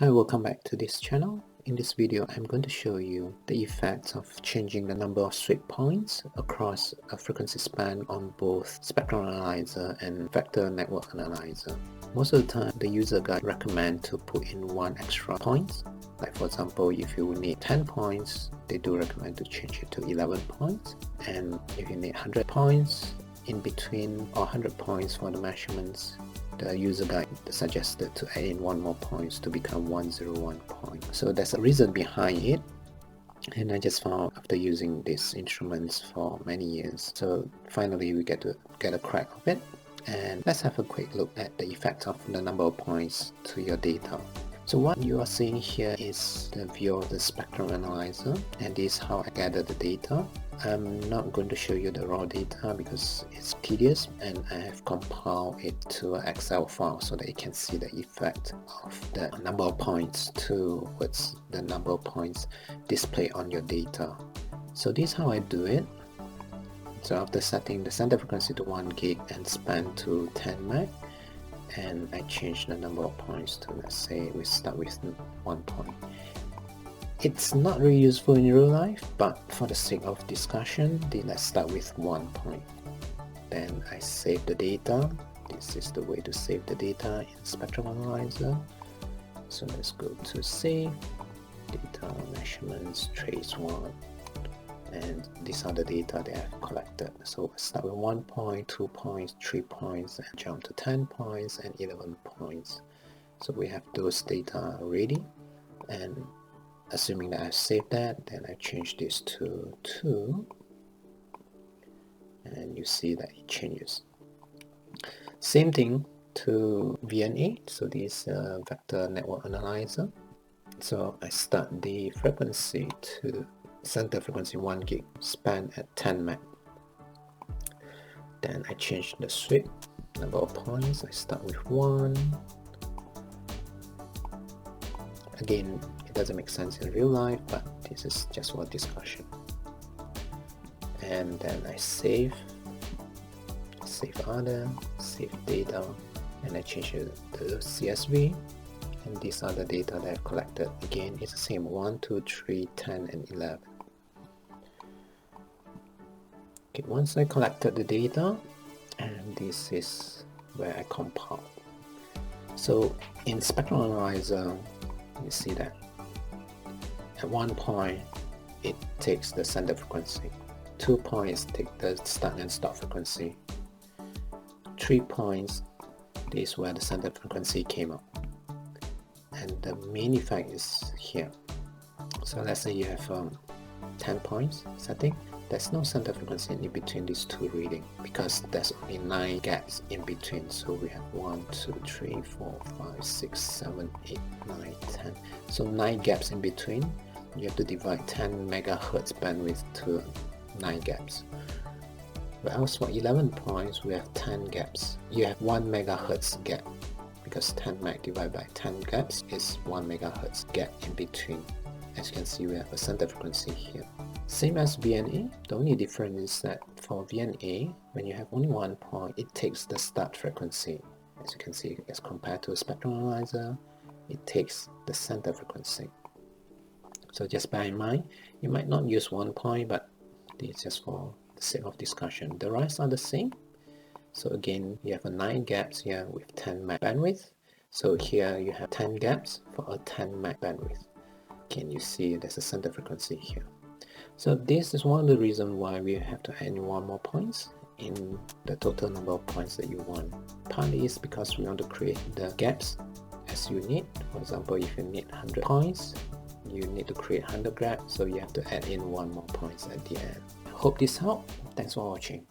Hi, welcome back to this channel. In this video, I'm going to show you the effects of changing the number of sweep points across a frequency span on both spectrum analyzer and vector network analyzer. Most of the time, the user guide recommend to put in one extra point. Like for example, if you need 10 points, they do recommend to change it to 11 points. And if you need 100 points in between or 100 points for the measurements, the user guide suggested to add in one more points to become 101 point. So there's a reason behind it, and I just found after using these instruments for many years. So finally we get a crack of it, and let's have a quick look at the effect of the number of points to your data. So what you are seeing here is the view of the spectrum analyzer, and this is how I gather the data. I'm not going to show you the raw data because it's tedious, and I have compiled it to an Excel file so that you can see the effect of the number of points towards the number of points displayed on your data. So this is how I do it. So after setting the center frequency to 1 gig and span to 10 meg, and I change the number of points to, let's say we start with 1 point. It's not really useful in real life, but for the sake of discussion, let's start with 1 point. Then I save the data. This is the way to save the data in Spectrum Analyzer. So let's go to Save, Data, Measurements, Trace 1. And these are the data that I've collected. So start with 1 point, 2 points, 3 points, and jump to 10 points and 11 points. So we have those data ready, and assuming that I've saved that, then I change this to 2, and you see that it changes. Same thing to VNA, so this vector network analyzer. So I start the frequency to center frequency 1 gig, span at 10 meg. Then I change the sweep, number of points, I start with 1. Again, it doesn't make sense in real life, but this is just for discussion. And then I save other, save data, and I change it to CSV. And these are the data that I've collected. Again, it's the same 1, 2, 3, 10, and 11. Okay, once I collected the data, and this is where I compile. So in Spectrum Analyzer, you see that at 1 point it takes the center frequency, 2 points take the start and stop frequency, 3 points, this is where the center frequency came up, and the main effect is here. So let's say you have 10 points setting, there's no center frequency in between these two readings because there's only 9 gaps in between. So we have 1, 2, 3, 4, 5, 6, 7, 8, 9, 10. So 9 gaps in between. You have to divide 10 megahertz bandwidth to 9 gaps. Whereas for 11 points, we have 10 gaps. You have 1 megahertz gap because 10 meg divided by 10 gaps is 1 megahertz gap in between. As you can see, we have a center frequency here. Same as VNA, the only difference is that for VNA, when you have only 1 point, it takes the start frequency. As you can see, as compared to a spectrum analyzer, it takes the center frequency. So just bear in mind, you might not use 1 point, but this is just for the sake of discussion. The rest are the same. So again, you have 9 gaps here with 10 meg bandwidth. So here you have 10 gaps for a 10 meg bandwidth. Can you see there's a center frequency here? So this is one of the reasons why we have to add in 1 more points in the total number of points that you want. Partly is because we want to create the gaps as you need. For example, if you need 100 points, you need to create 100 gaps, so you have to add in 1 more points at the end. I hope this helped. Thanks for watching.